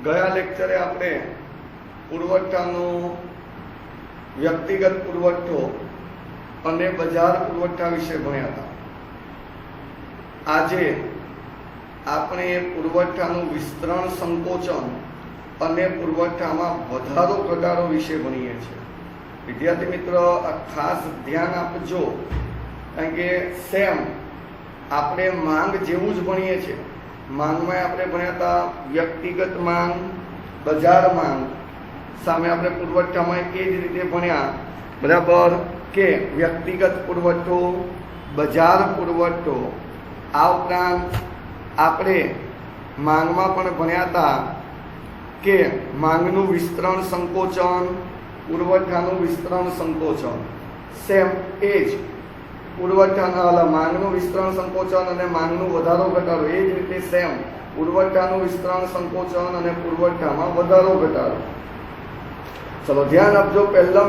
ગયા લેક્ચરે આપણે પુરવઠાનો વ્યક્તિગત પુરવઠો અને બજાર પુરવઠા વિશે ભણ્યા હતા। આજે આપણે પુરવઠાનું વિસ્તરણ સંકોચન અને પુરવઠામાં વધારો ઘટાડો વિશે ભણીએ છીએ। વિદ્યાર્થી મિત્રો, આ ખાસ ધ્યાન આપજો, કારણ કે સેમ આપણે માંગ જેવું જ ભણીએ છીએ। માંગમાં આપણે ભણ્યા હતા વ્યક્તિગત માંગ, બજાર માંગ, સામે આપણે પુરવઠામાં એ જ રીતે ભણ્યા, બરાબર, કે વ્યક્તિગત પુરવઠો, બજાર પુરવઠો। આ ઉપરાંત આપણે માંગમાં પણ ભણ્યા હતા કે માંગનું વિસ્તરણ સંકોચન, પુરવઠાનું વિસ્તરણ સંકોચન। સેમ એ જ પુરવઠાના માંગનું વિસ્તરણ સંકોચન અને માંગનું વધારો ઘટાડો, એ જ રીતે સેમ પુરવઠાનું વિસ્તરણ સંકોચન અને પુરવઠામાં વધારો ઘટાડો। ચલો ધ્યાન આપજો,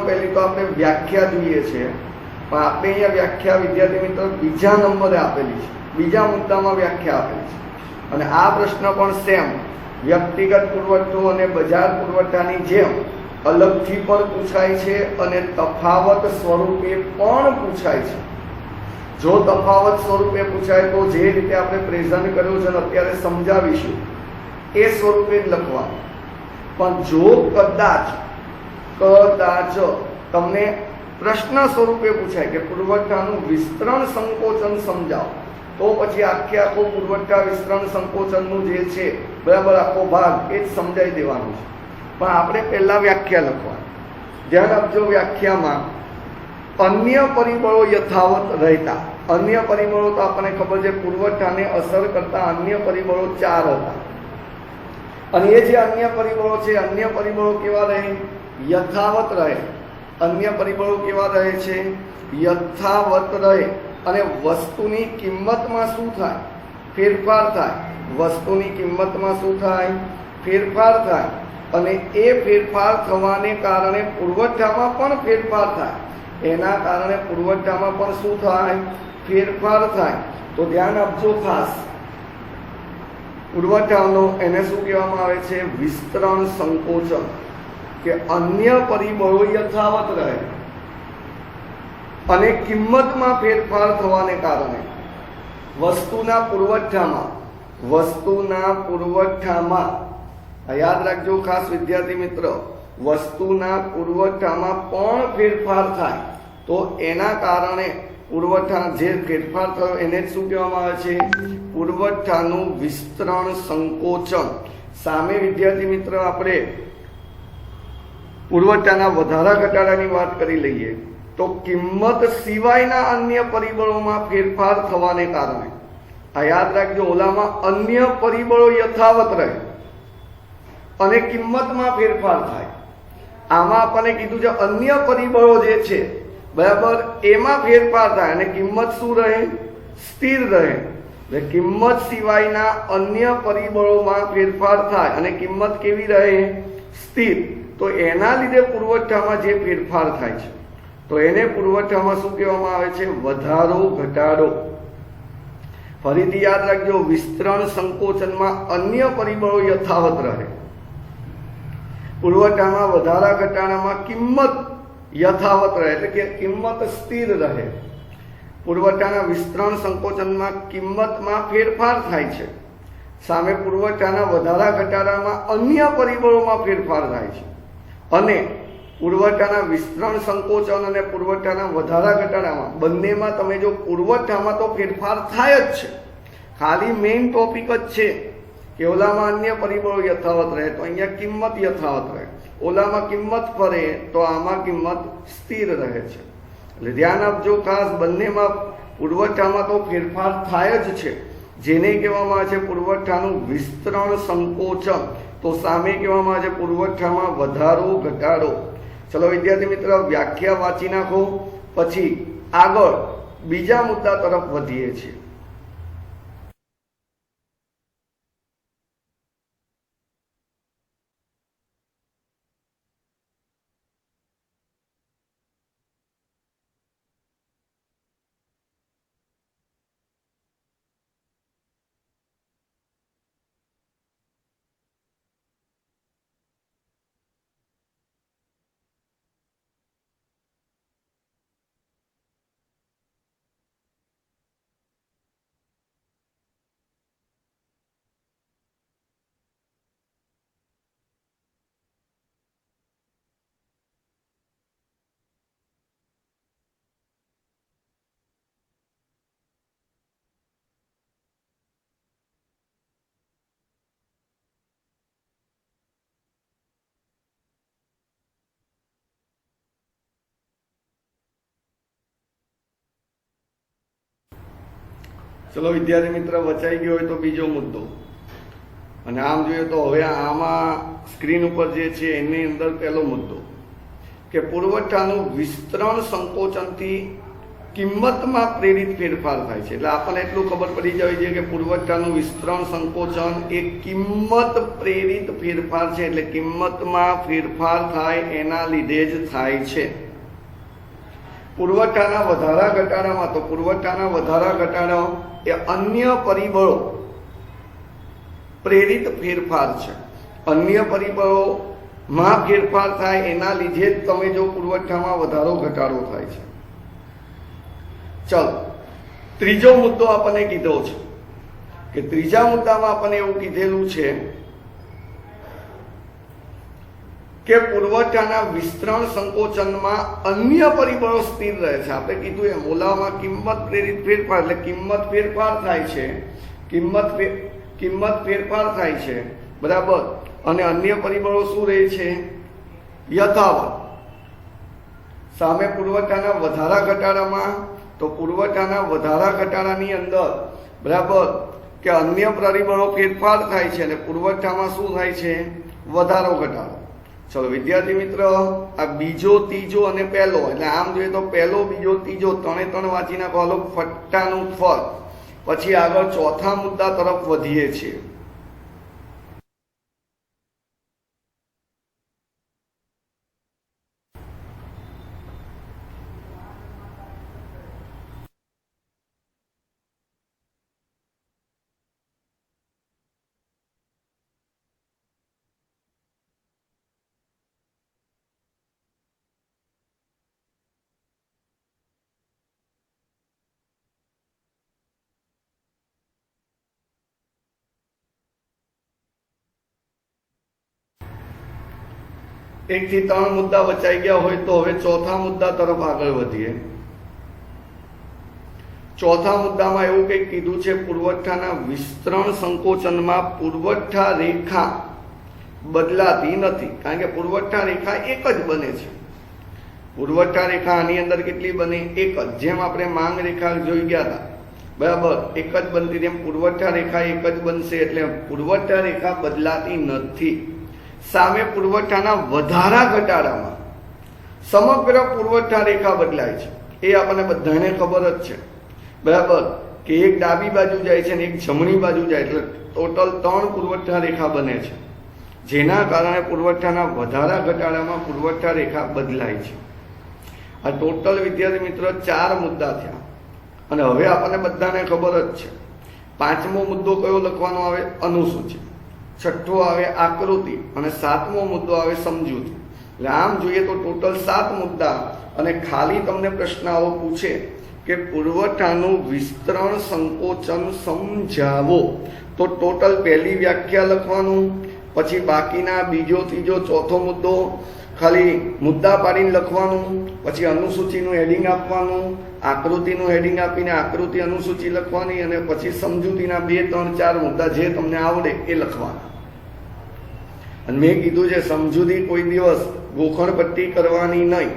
પહેલી તો આપણે વ્યાખ્યા જોઈએ છે, પણ આપણે અહીંયા વ્યાખ્યા વિદ્યાર્થી મિત્રો બીજા નંબરે આપેલી છે, બીજા મુદ્દામાં વ્યાખ્યા આપેલી છે। અને આ પ્રશ્ન પણ સેમ વ્યક્તિગત પુરવઠો અને બજાર પુરવઠાની જેમ અલગથી પણ પૂછાય છે અને તફાવત સ્વરૂપે પણ પૂછાય છે। જો તફાવત સ્વરૂપે પૂછાય તો જે રીતે આપણે પ્રેઝન્ટ કર્યું છે અને અત્યારે સમજાવીશું એ સ્વરૂપે જ લખવાનું। પણ જો કદાચ તમને પ્રશ્ન સ્વરૂપે પૂછાય કે પુરવઠાનું વિસ્તરણ સંકોચન સમજાવો, તો પછી આખો પુરવઠા વિસ્તરણ સંકોચનનું જે છે, બરાબર, આખો ભાગ એ જ સમજાવી દેવાનું છે। પણ આપણે પહેલા વ્યાખ્યા લખવાની। ધ્યાન આપજો, વ્યાખ્યામાં અન્ય પરિબળો યથાવત રહેતા, અન્ય પરિબળો તો આપણને ખબર છે, પુરવઠાને અસર કરતા અન્ય પરિબળો 4 હતા। અને એ જે અન્ય પરિબળો છે, અન્ય પરિબળો કેવા રહે? યથાવત રહે। અન્ય પરિબળો કેવા રહે છે? યથાવત રહે। અને વસ્તુની કિંમતમાં શું થાય? ફેરફાર થાય। વસ્તુની કિંમતમાં શું થાય? ફેરફાર થાય। અને એ ફેરફાર થવાને કારણે પુરવઠામાં પણ ફેરફાર થાય। એના કારણે પુરવઠામાં પણ શું થાય? ફેરફાર થાય। તો ધ્યાન આપજો ખાસ, પુરવઠાનો એને શું કહેવામાં આવે છે? વિસ્તરણ સંકોચન, કે અન્ય પરિબળો યથાવત રહે અને કિંમતમાં ફેરફાર થવાને કારણે વસ્તુના પુરવઠામાં યાદ રાખજો ખાસ વિદ્યાર્થી મિત્ર, વસ્તુના પુરવઠામાં પણ ફેરફાર થાય, તો એના કારણે પુરવઠા જે ફેરફાર થયો એને શું કહેવામાં આવે છે? પુરવઠાનું વિસ્તરણ સંકોચન। સામે વિદ્યાર્થી મિત્ર આપણે પુરવઠાના વધારા ઘટાડાની વાત કરી લઈએ તો કિંમત સિવાયના અન્ય પરિબળોમાં ફેરફાર થવાને કારણે, આ યાદ રાખજો, ઓલામાં અન્ય પરિબળો યથાવત રહે અને કિંમતમાં ફેરફાર થાય। આમાં આપણને કીધું છે અન્ય પરિબળો જે છે, બરાબર, એમાં ફેરફાર થાય અને કિંમત શું રહે? સ્થિર રહે। એટલે કિંમત સિવાયના અન્ય પરિબળોમાં ફેરફાર થાય અને કિંમત કેવી રહે? સ્થિર। તો એના લીધે પુરવઠામાં જે ફેરફાર થાય છે, તો એને પુરવઠામાં શું કહેવામાં આવે છે? વધારો ઘટાડો। ફરીથી યાદ રાખજો, વિસ્તરણ સંકોચનમાં અન્ય પરિબળો યથાવત રહે, પુરવઠામાં વધારા ઘટાડામાં કિંમત યથાવત રહે, એટલે કે કિંમત સ્થિર રહે। પુરવઠાના વિસ્તરણ સંકોચનમાં કિંમતમાં ફેરફાર થાય છે, સામે પુરવઠાના વધારા ઘટાડામાં અન્ય પરિબળોમાં ફેરફાર થાય છે। અને પુરવઠાના વિસ્તરણ સંકોચન અને પુરવઠાના વધારા ઘટાડામાં બંનેમાં તમે જો પુરવઠામાં તો ફેરફાર થાય જ છે, ખાલી મેઇન ટોપિક જ છે કે ઓલામાં અન્ય પરિબળો યથાવત રહે તો અહીંયા કિંમત યથાવત રહે, ઓલામાં કિંમત ફરે તો આમાં કિંમત સ્થિર રહે છે। એટલે ધ્યાન આપજો ખાસ, બંનેમાં પુરવઠામાં તો ફેરફાર થાય જ છે, જેને કહેવામાં આવે છે પુરવઠાનું વિસ્તરણ સંકોચન। તો સામે કહેવામાં આવે છે પુરવઠામાં વધારો ઘટાડો। ચલો વિદ્યાર્થી મિત્ર, વ્યાખ્યા વાંચી નાખો, પછી આગળ બીજા મુદ્દા તરફ વધીએ છીએ। ચલો વિદ્યાર્થી મિત્ર, વચાઈ ગયો હોય તો બીજો મુદ્દો. અને આમ જોઈએ તો હવે આમાં સ્ક્રીન ઉપર જે છે એની અંદર પહેલો મુદ્દો કે પુરવઠાનું વિસ્તરણ સંકોચનથી કિંમતમાં પ્રેરિત ફેરફાર થાય છે. એટલે આપણને એટલું ખબર પડી જવી જોઈએ કે પુરવઠાનું વિસ્તરણ સંકોચન એ કિંમત પ્રેરિત ફેરફાર છે. એટલે કિંમતમાં ફેરફાર થાય એના લીધે જ થાય છે. પુરવઠાના વધારા ઘટાડામાં તો પુરવઠાના વધારા ઘટાડા એ અન્ય પરિબળો પ્રેરિત ફેરફાર છે. અન્ય પરિબળોમાં ફેરફાર થાય એના લીધે જ તમે જો પુરવઠામાં વધારો ઘટાડો થાય છે. ચલો, ત્રીજો મુદ્દો આપણને કીધો છે કે ત્રીજા મુદ્દામાં આપણને એવું કીધેલું છે કે પુરવઠાના વિસ્તરણ સંકોચનમાં અન્ય પરિબળો સ્થિર રહે છે. આપણે કીધું એમ ઓલામાં કિંમત પ્રેરિત ફેરફાર એટલે કિંમત ફેરફાર થાય છે, કિંમત ફેરફાર થાય છે, બરાબર. અને અન્ય પરિબળો શું રહે છે? યથાવત. સામે પુરવઠાના વધારા ઘટાડામાં તો પુરવઠાના વધારા ઘટાડાની અંદર, બરાબર, કે અન્ય પરિબળો ફેરફાર થાય છે અને પુરવઠામાં શું થાય છે? વધારો ઘટાડો. ચલો વિદ્યાર્થી મિત્ર, આ બીજો, ત્રીજો અને પહેલો, એટલે આમ જોઈએ તો પહેલો, બીજો, ત્રીજો ત્રણે વાંચી નાખો. ફટ્ટાનું ફળ. પછી આગળ ચોથા મુદ્દા તરફ વધીએ છીએ. એક થી ત્રણ મુદ્દા વચાઈ ગયા હોય તો હવે ચોથા મુદ્દા તરફ આગળ વધીએ. ચોથા મુદ્દામાં એવું કંઈક કીધું છે, પુરવઠાના વિસ્તરણ સંકોચનમાં પુરવઠા રેખા બદલાતી નથી. કારણ કે પુરવઠા રેખા એક જ બને છે. પુરવઠા રેખા આની અંદર કેટલી બને? એક જ. જેમ આપણે માંગ રેખા જોઈ ગયા હતા, બરાબર, એક જ બનતી, તેમ પુરવઠા રેખા એક જ બનશે. એટલે પુરવઠા રેખા બદલાતી નથી. સામે પુરવઠાના વધારા ઘટાડામાં સમગ્ર પુરવઠા રેખા બદલાય છે. એ આપણને બધાને ખબર જ છે, બરાબર, કે એક ડાબી બાજુ જાય છે અને એક જમણી બાજુ જાય, એટલે ટોટલ 3 પુરવઠા રેખા બને છે. જેના કારણે પુરવઠાના વધારા ઘટાડામાં પુરવઠા રેખા બદલાય છે. આ ટોટલ વિદ્યાર્થી મિત્રો 4 મુદ્દા થયા. અને હવે આપણને બધાને ખબર જ છે, પાંચમો મુદ્દો કયો લખવાનો આવે? અનુસૂચિ. છઠ્ઠો આવે આકૃતિ અને સાતમો મુદ્દો આવે સમજૂતી. એટલે આમ જોઈએ તો ટોટલ 7 મુદ્દા. અને ખાલી તમને પ્રશ્ન આવો પૂછે કે પુરવઠાનું વિસ્તરણ સંકોચન સમજાવો, તો ટોટલ પહેલી વ્યાખ્યા લખવાનું, પછી બાકીના બીજો, ત્રીજો, ચોથો મુદ્દો ખાલી મુદ્દા પાડીને લખવાનું, પછી અનુસૂચિનું હેડિંગ આપવાનું, આકૃતિનું હેડિંગ આપીને આકૃતિ અનુસૂચિ લખવાની, અને પછી સમજૂતીના 2, 3, 4 મુદ્દા જે તમને આવડે એ લખવાના. અને મેં કીધું છે સમજૂતી કોઈ દિવસ ગોખણ પટ્ટી કરવાની નહીં,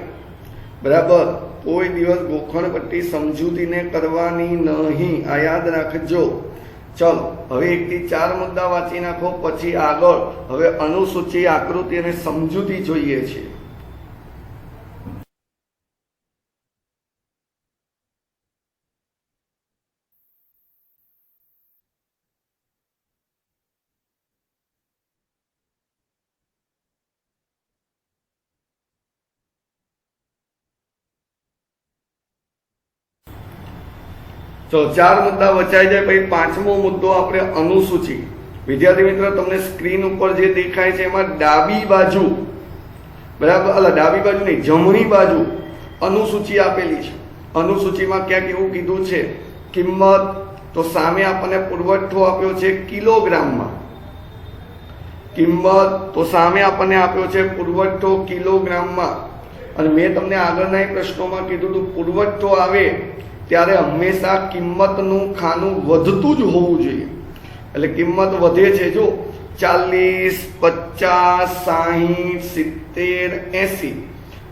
બરાબર, કોઈ દિવસ ગોખણ પટ્ટી સમજૂતીને કરવાની નહીં, આ યાદ રાખજો. ચલો હવે 1 થી 4 મુદ્દા વાંચી નાખો. પછી આગળ હવે અનુસૂચિ, આકૃતિ અને સમજૂતી જોઈએ છે. તો 4 મુદ્દા વચાઈ જાય. પછી પાંચમો મુદ્દો આપણે અનુસૂચિ. વિદ્યાર્થી મિત્રો, તમને સ્ક્રીન ઉપર જે દેખાય છે એમાં ડાબી બાજુ, બરાબર, ડાબી બાજુ નહીં, જમણી બાજુ અનુસૂચિ આપેલી છે. અનુસૂચિમાં ક્યાંક એવું કીધું છે કિંમત, તો સામે આપણને પુરવઠો આપ્યો છે કિલોગ્રામમાં. કિંમત તો સામે આપણને આપ્યો છે પુરવઠો કિલોગ્રામમાં. અને મેં તમને આગળના પ્રશ્નોમાં કીધું હતું પુરવઠો આવે ત્યારે હંમેશા કિંમતનું ખાનું વધતું જ હોવું જોઈએ. એટલે કિંમત વધે છે, જો 40, 50, 60, 70, 80.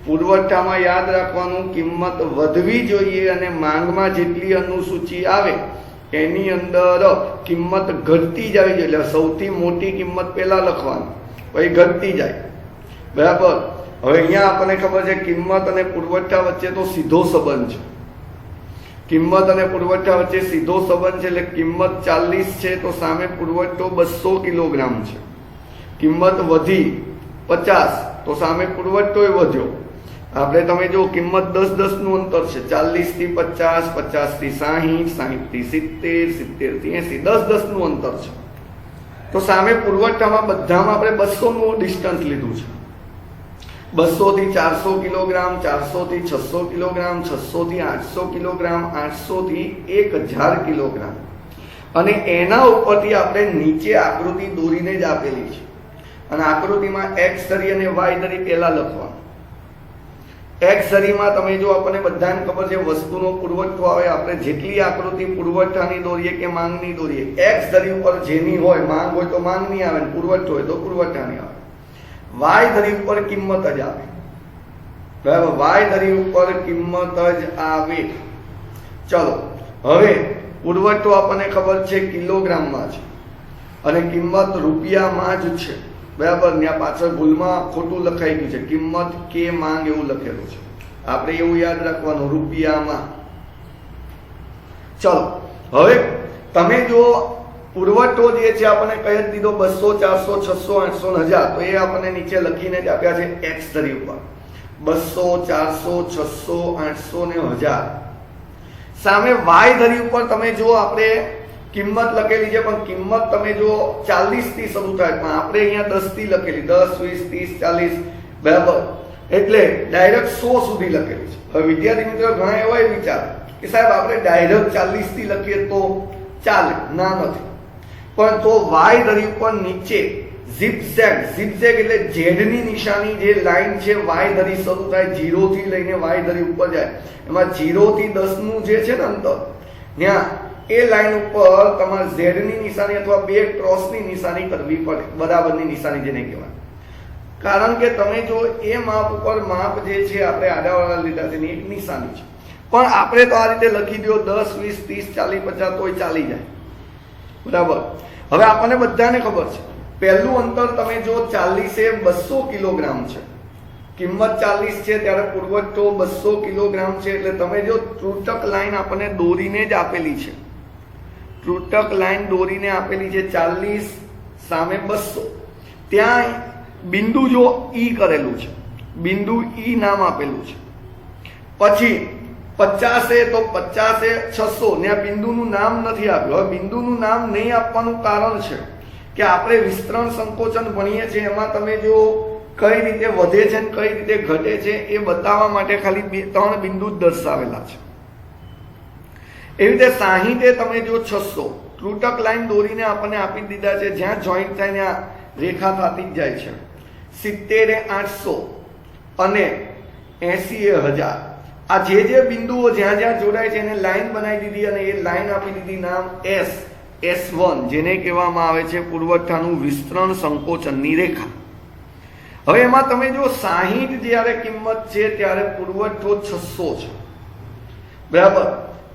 પુરવઠામાં યાદ રાખવાનું કિંમત વધવી જોઈએ અને માંગમાં જેટલી અનુસૂચિ આવે એની અંદર કિંમત ઘટતી જ આવી જાય, એટલે સૌથી મોટી કિંમત પહેલા લખવાની, પછી ઘટતી જાય, બરાબર. હવે અહીંયા આપણને ખબર છે કિંમત અને પુરવઠા વચ્ચે તો સીધો સંબંધ છે. કિંમત અને પુરવઠા વચ્ચે સીધો સંબંધ છે, એટલે કિંમત 40 છે તો સામે પુરવઠો 200 કિલોગ્રામ છે. કિંમત વધી 50 તો સામે પુરવઠો વધ્યો. આપણે તમે જો કિંમત 10-10 નું અંતર છે, 40 થી 50, 50 થી 60, 60 થી 70, 70 થી 80, 10-10 નું અંતર છે. તો સામે પુરવઠામાં બધામાં આપણે 200 નું ડિસ્ટન્સ લીધું છે. 200 થી 400 કિલોગ્રામ, 400 થી 600 કિલોગ્રામ, 600 થી 800 કિલોગ્રામ, 800 થી 1000 કિલોગ્રામ. અને એના ઉપરથી આપણે નીચે આકૃતિ દોરીને જ આપેલી છે. અને આકૃતિમાં x ધરી અને y ધરી પહેલા લખવાનું. x ધરીમાં તમે જો આપણને બધાને ખબર છે વસ્તુનો પુરવઠો આવે, આપણે જેટલી આકૃતિ પુરવઠાની દોરીએ કે માંગની દોરીએ, x ધરી ઉપર જેની હોય, માંગ હોય તો માંગની આવે, પુરવઠો હોય તો પુરવઠાની આવે. y ધરી ઉપર કિંમત જ આવે, બરાબર. y ધરી ઉપર કિંમત જ આવે. ચલો, હવે પુરવઠો આપણને ખબર છે કિલોગ્રામમાં છે અને કિંમત રૂપિયામાં જ છે, બરાબર. ત્યાં પાછળ ભૂલમાં ખોટું લખાઈ ગયું છે, કિંમત કે માંગ એવું લખેલું છે. આપણે એવું યાદ રાખવાનું, રૂપિયામાં. ચલો, હવે તમે જો પુરવઠો જે છે આપણને કહી જ દીધો 200, 400, 600, 800, 1000, તો એ આપણને નીચે લખીને જ આપ્યા છે x ધરી ઉપર 200, 400, 600, 800 ને 1000. સામે y ધરી ઉપર તમે જો આપણે કિંમત લખેલી છે, પણ કિંમત તમે જો 40 થી શરૂ થાય, પણ આપણે અહીંયા 10 થી લખેલી, 10, 20, 30, 40, બરાબર. એટલે ડાયરેક્ટ 100 સુધી લખેલી છે. હવે વિદ્યાર્થી મિત્રો ઘણા એવા વિચાર કે સાહેબ આપણે ડાયરેક્ટ 40 થી લખીએ તો ચાલે, ના નથી. પણ તો y ધરી ઉપર નીચે ઝિગઝેગ, ઝિગઝેગ એટલે ઝેડની નિશાની જે લાઈન છે y ધરી શરૂ થાય, 0 થી લઈને y ધરી ઉપર જાય, એમાં 0 થી 10 નું જે છે ને અંતર, ત્યાં એ લાઈન ઉપર તમારે ઝેડની નિશાની અથવા બે ક્રોસની નિશાની કરવી પડે, બરાબરની નિશાની જેને કહેવાય. કારણ કે તમે જો એ માપ ઉપર માપ જે છે આપણે આડાવાળા લીધા છે ને એક નિશાની છે, પણ આપણે તો આ રીતે લખી દો 10, 20, 30, 40, 50 તોય ચાલી જાય, બરાબર. હવે આપણને બધાને ખબર છે પહેલું અંતર તમે જો 40 એ 200 કિલોગ્રામ છે, કિંમત 40 છે ત્યારે પુરવઠો 200 કિલોગ્રામ છે, એટલે તમે જો ત્રુટક લાઈન આપણને દોરીને જ આપેલી છે, ત્રુટક લાઈન દોરીને આપેલી છે 40 સામે 200, ત્યાં બિંદુ જો ઈ કરેલું છે, બિંદુ ઈ નામ આપેલું છે. પછી 50 તો 50 600 ને આ બિંદુનું નામ નથી આપ્યું. હવે બિંદુનું નામ નહીં આપવાનું કારણ છે કે આપણે વિસ્તરણ સંકોચન ભણીએ છીએ, એમાં તમે જો કઈ રીતે વધે છે ને કઈ રીતે ઘટે છે એ બતાવવા માટે ખાલી 2-3 બિંદુ જ દર્શાવેલા છે. એવી રીતે 60 તમે જો 600 ત્રુટક લાઈન દોરીને આપણને આપી દીધા છે, જ્યાં જોઈન્ટ થાય ત્યાં રેખા થતી જ જાય છે. 70 800 અને 80 1000. આ જે બિંદુઓ જ્યાં જ્યાં જોડાય છે એને લાઈન બનાવી દીધી અને એ લાઈન આપી દીધી નામ S1, જેને કહેવામાં આવે છે પુરવઠાનું વિસ્તરણ સંકોચનની રેખા. હવે એમાં તમે જો 60 જ્યારે કિંમત છે ત્યારે પુરવઠો 600 છે, બરાબર.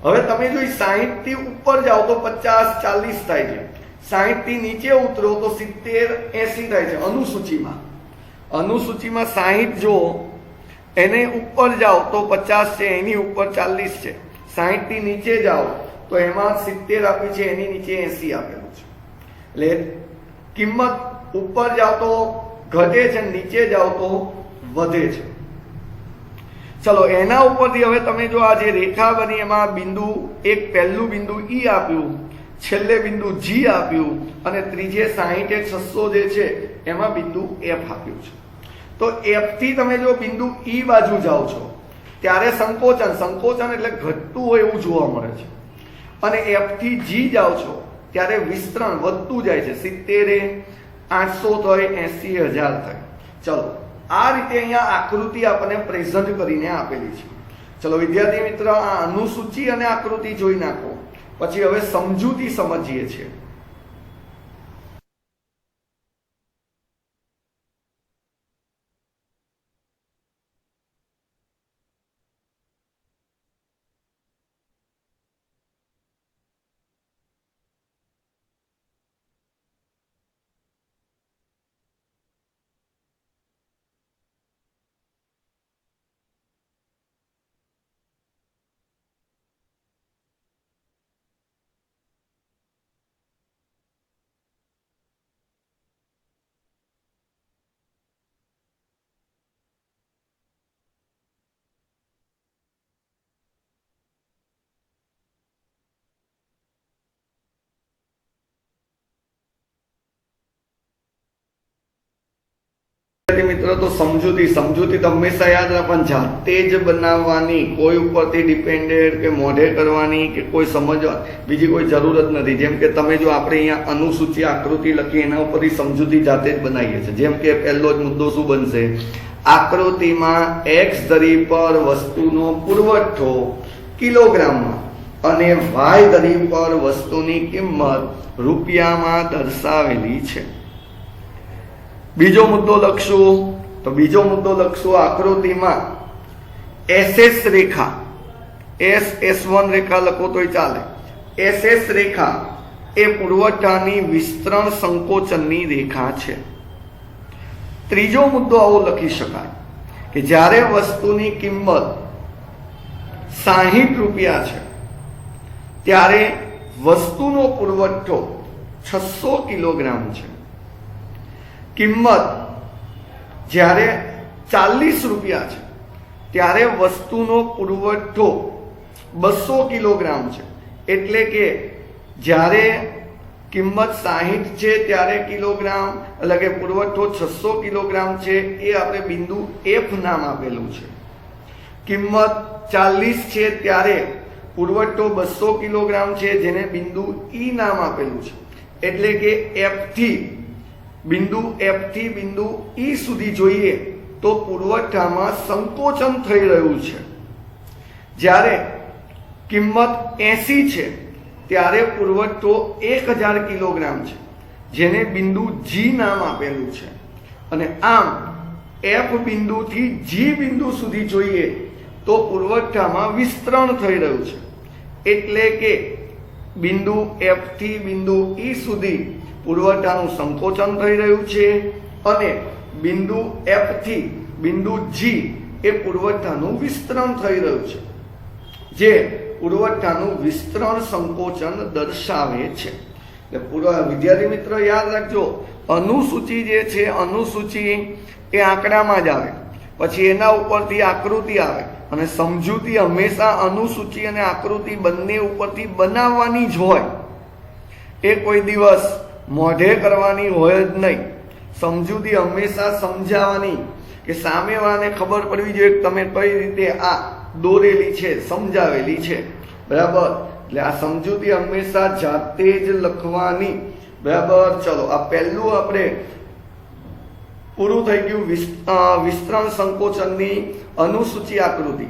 હવે તમે જો 60 થી ઉપર જાઓ તો 50 40 થાય છે, 60 થી નીચે ઉતરો તો 70 80 થાય છે. અનુસૂચિમાં 60 જો એને ઉપર જાઓ તો 50 છે, એની ઉપર 40 છે. 60 થી નીચે જાઓ તો એમાં 70 આપી છે, એની નીચે 80 આપેલું છે. એટલે કિંમત ઉપર જાઓ તો ઘટે છે, નીચે જાઓ તો વધે છે. ચલો, એના ઉપરથી હવે તમે જો આ જે રેખા બની એમાં બિંદુ એક પહેલું બિંદુ ઈ આપ્યું, છેલ્લે બિંદુ જી આપ્યું અને ત્રીજે 60 600 જે છે એમાં બિંદુ એફ આપ્યું છે. તો એફ થી તમે જો બિંદુ ઈ બાજુ જાઓ છો ત્યારે સંકોચન એટલે ઘટતું હોય એવું જોવા મળે છે, અને એફ થી જી જાઓ છો ત્યારે વિસ્તરણ વધતું જાય છે. 70 800 થાય, 80 1000 થાય. ચલો, આ રીતે અહીંયા આકૃતિ આપણને પ્રેઝન્ટ કરીને આપેલી છે. ચલો વિદ્યાર્થી મિત્ર, આ અનુસૂચિ અને આકૃતિ જોઈ નાખો, પછી હવે સમજૂતી સમજીએ છીએ. મિત્રો તો સમજૂતી તો હંમેશા યાદ રાખવાની, જાતે જ બનાવવાની, કોઈ ઉપરથી ડિપેન્ડેડ કે મોઢે કરવાની કે કોઈ સમજવા બીજી કોઈ જરૂર જ નથી. જેમ કે તમે જો આપણે અહીંયા અનુસૂચિ આકૃતિ લખી એના ઉપરથી સમજૂતી જાતે જ બનાવીએ છીએ. જેમ કે પહેલો જ મુદ્દો શું બનશે? આકૃતિમાં x ધરી પર વસ્તુનો પુરવઠો કિલોગ્રામમાં અને y ધરી પર વસ્તુની કિંમત રૂપિયામાં દર્શાવેલી છે. બીજો મુદ્દો લખશું તો આકૃતિમાં SS રેખા, SS1 રેખા લખો તોય ચાલે. SS રેખા એ પુરવઠાની વિસ્તરણ સંકોચનની રેખા છે. ત્રીજો મુદ્દો આવો લખી શકાય કે જ્યારે વસ્તુની કિંમત 60 રૂપિયા છે ત્યારે વસ્તુનો પુરવઠો 600 કિલોગ્રામ છે. કિંમત જ્યારે 40 રૂપિયા છે ત્યારે વસ્તુનો પુરવઠો 200 કિલોગ્રામ છે. એટલે કે જ્યારે કિંમત 60 છે ત્યારે કિલોગ્રામ, એટલે કે પુરવઠો 600 કિલોગ્રામ છે. એ આપણે બિંદુ F નામ આપેલું છે. કિંમત 40 છે ત્યારે પુરવઠો 200 કિલોગ્રામ છે, જેને બિંદુ E નામ આપેલું છે. એટલે કે F થી બિંદુ E સુધી જોઈએ તો પુરવઠામાં સંકોચન થઈ રહ્યું છે. જ્યારે કિંમત 80 છે ત્યારે પુરવઠો 1000 કિલોગ્રામ છે, જેને બિંદુ G નામ આપેલું છે. અને આમ F બિંદુથી G બિંદુ સુધી જોઈએ તો પુરવઠામાં વિસ્તરણ થઈ રહ્યું છે. એટલે કે બિંદુ F થી બિંદુ E સુધી પુરવઠાનું સંકોચન થઈ રહ્યું છે અને બિંદુ F થી બિંદુ G એ પુરવઠાનું વિસ્તરણ થઈ રહ્યું છે, જે પુરવઠાનું વિસ્તરણ સંકોચન દર્શાવે છે. એટલે વિદ્યાર્થી મિત્રો યાદ રાખજો, અનુસૂચિ જે છે, અનુસૂચિ એ આંકડામાં જ આવે, પછી એના ઉપરથી આકૃતિ આવે, અને સમજૂતી હંમેશા અનુસૂચિ અને આકૃતિ બંને ઉપરથી બનાવવાની જ હોય. એ કોઈ દિવસ મોઢે કરવાની હોય જ નહીં. સમજૂતી હંમેશા સમજાવવાની, કે સામેવાળાને ખબર પડવી જોઈએ કે તમે કઈ રીતે આ દોરેલી છે, સમજાવેલી છે. બરાબર? એટલે આ સમજૂતી હંમેશા જાતે જ લખવાની. બરાબર? ચલો, આ પહેલું આપણે પૂરું થઈ ગયું, વિસ્તરણ સંકોચનની અનુસૂચિ આકૃતિ.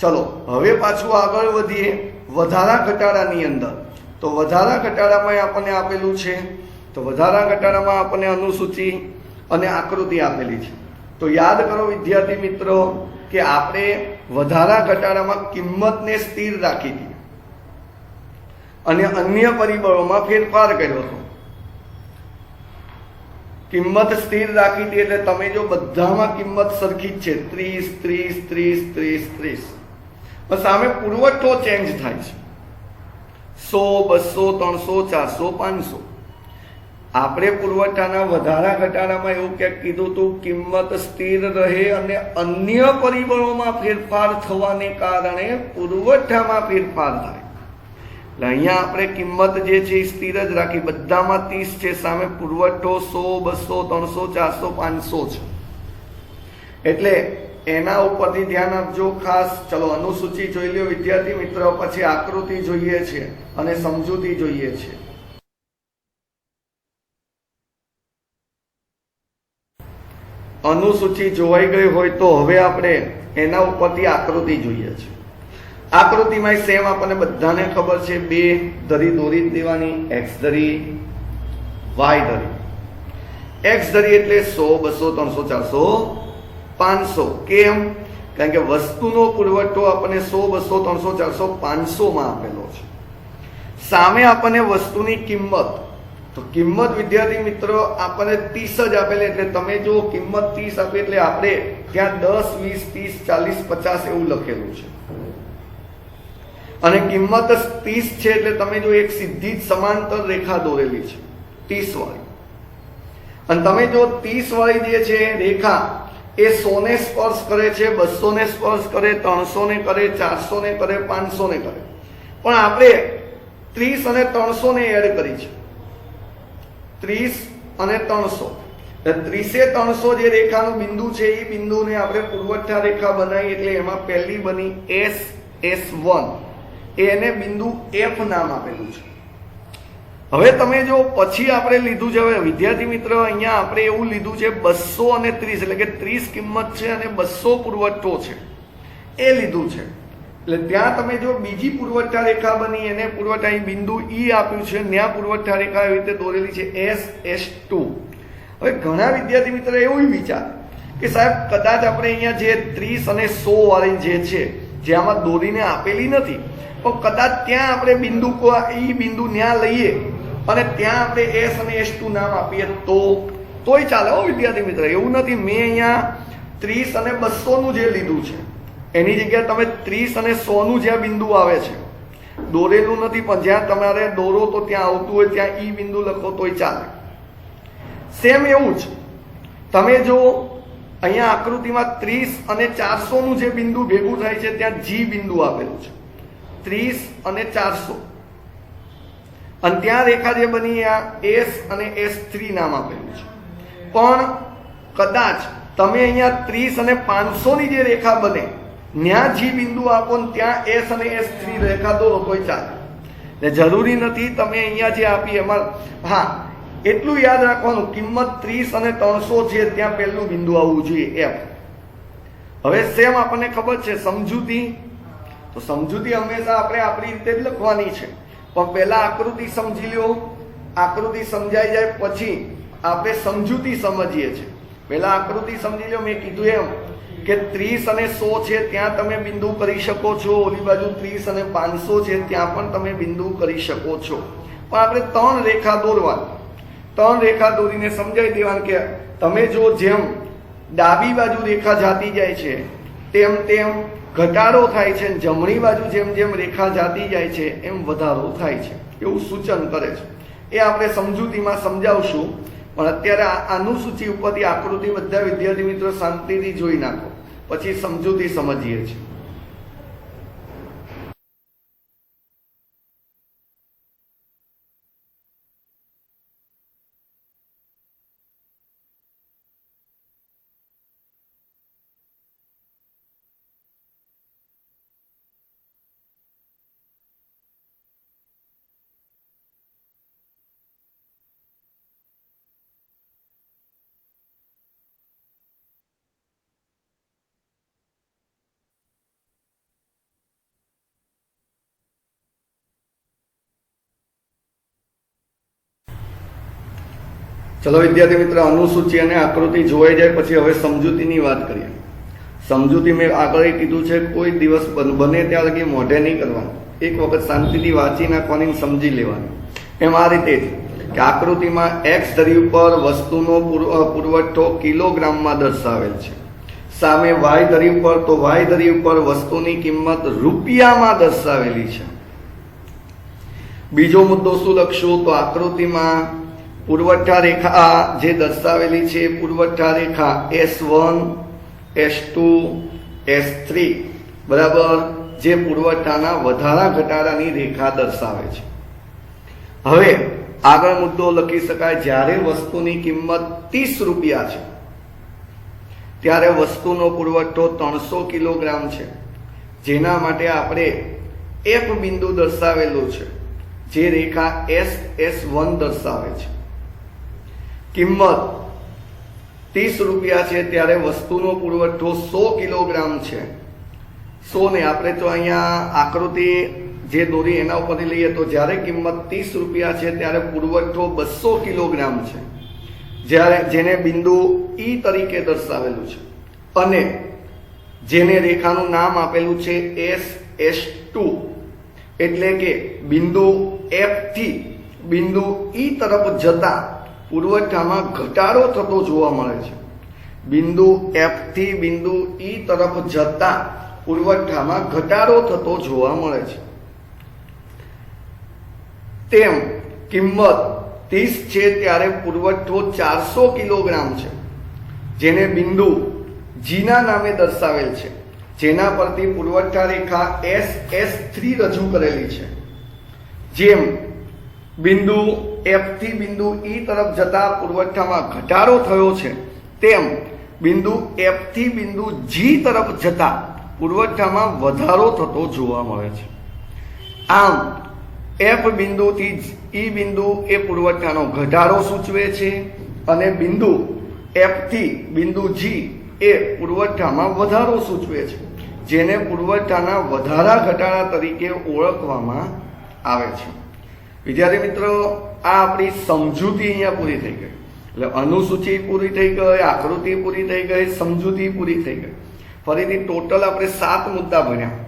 ચલો હવે પાછું આગળ વધીએ વધારા ઘટાડાની અંદર. તો વધારા ઘટાડામાં આપણને આપેલું છે, તો વધારા ઘટાડામાં આપણને અનુસૂચિ અને આકૃતિ આપેલી છે. તો યાદ કરો વિદ્યાર્થી મિત્રો કે આપણે વધારા ઘટાડામાં કિંમતને સ્થિર રાખી હતી અને અન્ય પરિબળોમાં ફેરફાર કર્યો હતો. કિંમત સ્થિર રાખી હતી એટલે તમે જો બધામાં કિંમત સરખી જ છે, 30 30 30 30 30, સામે પુરવઠો ચેન્જ થાય છે, 100 200 300 400 500. આપણે પુરવઠાના વધારા ઘટાડામાં એવું ક્યાંક કીધું હતું, કિંમત સ્થિર રહે અને અન્ય પરિબળોમાં ફેરફાર થવાને કારણે પુરવઠામાં ફેરફાર થાય. એટલે અહીંયા આપણે કિંમત જે છે એ સ્થિર જ રાખી, બધામાં 30 છે, સામે પુરવઠો 100 200 300 400 500 છે. એટલે એના ઉપરથી ધ્યાન આપજો ખાસ. ચલો અનુસૂચિ જોઈ લ્યો વિદ્યાર્થી મિત્રો, પછી આકૃતિ જોઈએ છે અને સમજૂતી જોઈએ છે. અનુસૂચિ જોવાઈ ગઈ હોય તો હવે આપણે એના ઉપરથી આકૃતિ જોઈએ છે. આકૃતિમાં સેમ આપણને બધાને ખબર છે, બે ધરી દોરી જ દેવાની, x ધરી y ધરી. x ધરી એટલે 100 200 300 400 500. કેમ? કારણ કે વસ્તુનો પુરવઠો આપણને 100 200 300 400 500 માં આપેલો છે. સામે આપણને વસ્તુની કિંમત, તો કિંમત વિદ્યાર્થી મિત્રો આપણને 30 જ આપેલી. એટલે તમે જો કિંમત 30 આપે એટલે આપણે ત્યાં 10 20 30 40 50 એવું લખેલું છે. અને કિંમત 30 છે એટલે તમે જો એક સીધી જ સમાંતર રેખા દોરેલી છે 30 વાળી, અને તમે જો 30 વાળી જે છે રેખા એ 100 ને સ્પર્શ કરે છે, 200 ને સ્પર્શ કરે, 300 ને કરે, 400 ને કરે, 500 ને કરે, પણ આપણે 30 અને 300 ને એડ કરી છે. 30 અને 300 300 જે રેખાનું બિંદુ છે એ બિંદુને આપણે પુરવઠા રેખા બનાવી એટલે એમાં પહેલી બની S1 એને બિંદુ F નામ આપેલું છે। હવે તમે જો પછી આપણે લીધું છે, હવે વિદ્યાર્થી મિત્ર અહીંયા આપણે એવું લીધું છે 200 અને 30 એટલે કે 30 કિંમત છે અને 200 પુરવઠો છે એ લીધું છે। એટલે ત્યાં તમે જો બીજી પુરવઠા રેખા બની એને પુરવઠા બિંદુ E આપ્યું છે, ત્યાં પુરવઠા રેખા એવી રીતે દોરેલી છે S2। હવે ઘણા વિદ્યાર્થી મિત્ર એવું વિચાર કે સાહેબ કદાચ આપણે અહીંયા જે 30 અને 100 વાળી જે છે જે આમાં દોરીને આપેલી નથી, તો કદાચ ત્યાં આપણે બિંદુ ઈ બિંદુ ત્યાં લઈએ અને ત્યાં આપણે S અને S2 નામ આપીએ તોય ચાલે હો વિદ્યાર્થી મિત્ર। એવું નથી, મેં અહીંયા 30 અને 200 નું જે લીધું છે એની જગ્યાએ તમે 30 અને 100 નું જ્યાં બિંદુ આવે છે દોરેલું નથી, પણ જ્યાં તમારે દોરો તો ત્યાં આવતું હોય ત્યાં ઈ બિંદુ લખો તોય ચાલે। સેમ એવું જ તમે જો અહીંયા આકૃતિમાં 30 અને 400 નું જે બિંદુ ભેગું થાય છે ત્યાં G બિંદુ આપેલું છે, 30 અને 400, અને ત્યાં રેખા જે બની આ S અને S3 નામ આપેલું છે। પણ કદાચ તમે અહીંયા 30 અને 500 ની જે રેખા બને ત્યાં G બિંદુ આપો ને ત્યાં S અને S3 રેખા દોરો તોય ચાલે। જરૂરી નથી તમે અહીંયા જે આપી એમાં, હા એટલું યાદ રાખવાનું કિંમત 30 અને 300 છે ત્યાં પહેલું બિંદુ આવવું જોઈએ F। હવે સેમ આપણને ખબર છે સમજૂતી, તો સમજૂતી હંમેશા આપણે આપણી રીતે જ લખવાની છે, પણ પહેલા આકૃતિ સમજી લો, આકૃતિ સમજાઈ જાય પછી આપણે સમજૂતી સમજીએ છીએ। પહેલા આકૃતિ સમજી લો, મેં કીધું એમ કે 30 અને 100 છે ત્યાં તમે બિંદુ કરી શકો છો, ઓલી બાજુ 30 અને 500 છે ત્યાં પણ તમે બિંદુ કરી શકો છો, પણ આપણે 3 રેખા દોરવાની, 3 રેખા દોરીને સમજાવી દેવાનું કે તમે જો જેમ ડાબી બાજુ રેખા જાતી જાય છે તેમ તેમ ઘટાડો થાય છે, જમણી બાજુ જેમ જેમ રેખા જાતી જાય છે એમ વધારો થાય છે, એવું સૂચન કરે છે। એ આપણે સમજૂતીમાં સમજાવશું, પણ અત્યારે અનુસૂચિ ઉપરથી આકૃતિ બધા વિદ્યાર્થી મિત્રો શાંતિથી જોઈ નાખો, પછી સમજૂતી સમજીએ છીએ। ચલો વિદ્યાર્થી મિત્ર, અનુસૂચિ અને આકૃતિ જોવાઈ જાય પછી હવે સમજૂતીની વાત કરીએ। સમજૂતી મેં આગળ કીધું છે કોઈ દિવસ બને ત્યાં લગી મોઢે નહીં કરવાનું, એક વખત શાંતિથી વાંચી નાખવાની, સમજી લેવાની। એમ આ રીતે જ કે આકૃતિમાં X ધરી ઉપર વસ્તુનો પુરવઠો કિલોગ્રામમાં દર્શાવેલ છે, સામે Y ધરી ઉપર તો Y ધરી ઉપર વસ્તુની કિંમત રૂપિયામાં દર્શાવેલી છે। બીજો મુદ્દો શું લખશું, તો આકૃતિમાં પુરવઠા રેખા જે દર્શાવેલી છે પુરવઠા રેખા S1 S2 S3 બરાબર જે પુરવઠાના વધારા ઘટાડાની રેખા દર્શાવે છે। હવે આગળ મુદ્દો લખી શકાય, જ્યારે વસ્તુની કિંમત 30 રૂપિયા છે ત્યારે વસ્તુનો પુરવઠો 300 કિલોગ્રામ છે, જેના માટે આપણે એક બિંદુ દર્શાવેલું છે જે રેખા S1 દર્શાવે છે। કિંમત 30 રૂપિયા છે ત્યારે વસ્તુનો પુરવઠો 100 કિલોગ્રામ છે। 100 ને આપણે તો અહીંયા આકૃતિ જે દોરી એના ઉપરથી લઈએ તો જ્યારે કિંમત 30 રૂપિયા છે ત્યારે પુરવઠો 200 કિલોગ્રામ છે, જ્યારે જેને બિંદુ E તરીકે દર્શાવેલું છે અને જેને રેખાનું નામ આપેલું છે S2, એટલે કે બિંદુ F થી બિંદુ E તરફ જતા પુરવઠામાં ઘટાડો થતો જોવા મળે છે। બિંદુ F થી બિંદુ E તરફ જતા પુરવઠામાં ઘટાડો થતો જોવા મળે છે। તેમ કિંમત 30 છે ત્યારે પુરવઠો 400 કિલોગ્રામ છે, જેને બિંદુ G ના નામે દર્શાવેલ છે, જેના પરથી પુરવઠા રેખા S3 રજૂ કરેલી છે। જેમ બિંદુ એફ થી બિંદુ ઈ તરફ જતા પુરવઠામાં ઘટાડો થયો છે, તેમ બિંદુ એફ થી બિંદુ જી તરફ જતા પુરવઠામાં વધારો થતો જોવા મળે છે. આમ એફ બિંદુથી ઈ બિંદુ એ પુરવઠાનો ઘટાડો સૂચવે છે અને બિંદુ એફ થી બિંદુ જી એ પુરવઠામાં વધારો સૂચવે છે, જેને પુરવઠાના વધારા ઘટાડા તરીકે ઓળખવામાં આવે છે. વિદ્યાર્થી મિત્રો, આ આપણી સમજૂતી અહીંયા પૂરી થઈ ગઈ. એટલે અનુસૂચિ પૂરી થઈ ગઈ, આકૃતિ પૂરી થઈ ગઈ, સમજૂતી પૂરી થઈ ગઈ. ફરીથી ટોટલ આપણે 7 મુદ્દા ભણ્યા.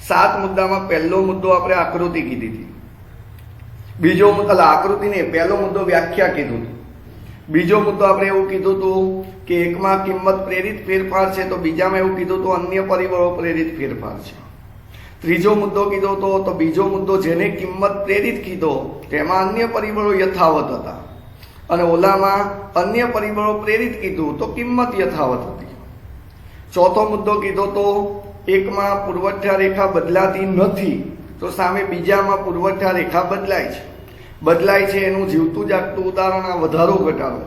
7 મુદ્દામાં પહેલો મુદ્દો આપણે આકૃતિ કીધી હતી, બીજો મુદ્દો આકૃતિ નહીં, પહેલો મુદ્દો વ્યાખ્યા કીધું હતું, બીજો મુદ્દો આપણે એવું કીધું હતું કે એકમાં કિંમત પ્રેરિત ફેરફાર છે તો બીજામાં એવું કીધું હતું અન્ય પરિબળો પ્રેરિત ફેરફાર છે. ત્રીજો મુદ્દો કીધો હતો તો બીજો મુદ્દો જેને કિંમત પ્રેરિત કીધો તેમાં અન્ય પરિબળો યથાવત હતા અને ઓલામાં અન્ય પરિબળો પ્રેરિત કીધું તો કિંમત યથાવત હતી. ચોથો મુદ્દો કીધો તો એકમાં પુરવઠા રેખા બદલાતી નથી તો સામે બીજામાં પુરવઠા રેખા બદલાય છે એનું જીવતું જાગતું ઉદાહરણ આ વધારો ઘટાડો.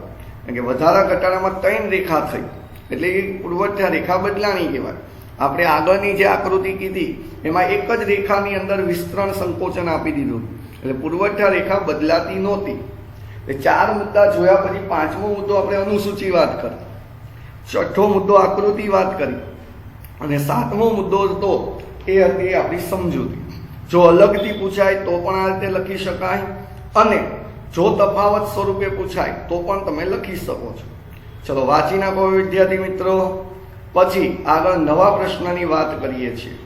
કે વધારા ઘટાડામાં 3 રેખા થઈ એટલે એ પુરવઠા રેખા બદલાણી કહેવાય. આપણે આગળની જે આકૃતિ કીધી એમાં એક જ રેખાની અંદર વિસ્તરણ સંકોચન આપી દીધું એટલે પુરવઠા રેખા બદલાતી નહોતી. એ 4 મુદ્દા જોયા પછી 5મો મુદ્દો આપણે અનુસૂચિ વાત કરી, 6થો મુદ્દો આકૃતિ વાત કરી અને 7મો મુદ્દો હતો એ હતી આપણી સમજૂતી. જો અલગથી પૂછાય તો પણ આ રીતે લખી શકાય અને જો તફાવત સ્વરૂપે પૂછાય તો પણ તમે લખી શકો છો. ચલો વાંચી નાખો વિદ્યાર્થી મિત્રો. પછી આગળ નવા પ્રશ્નની વાત કરીએ છીએ.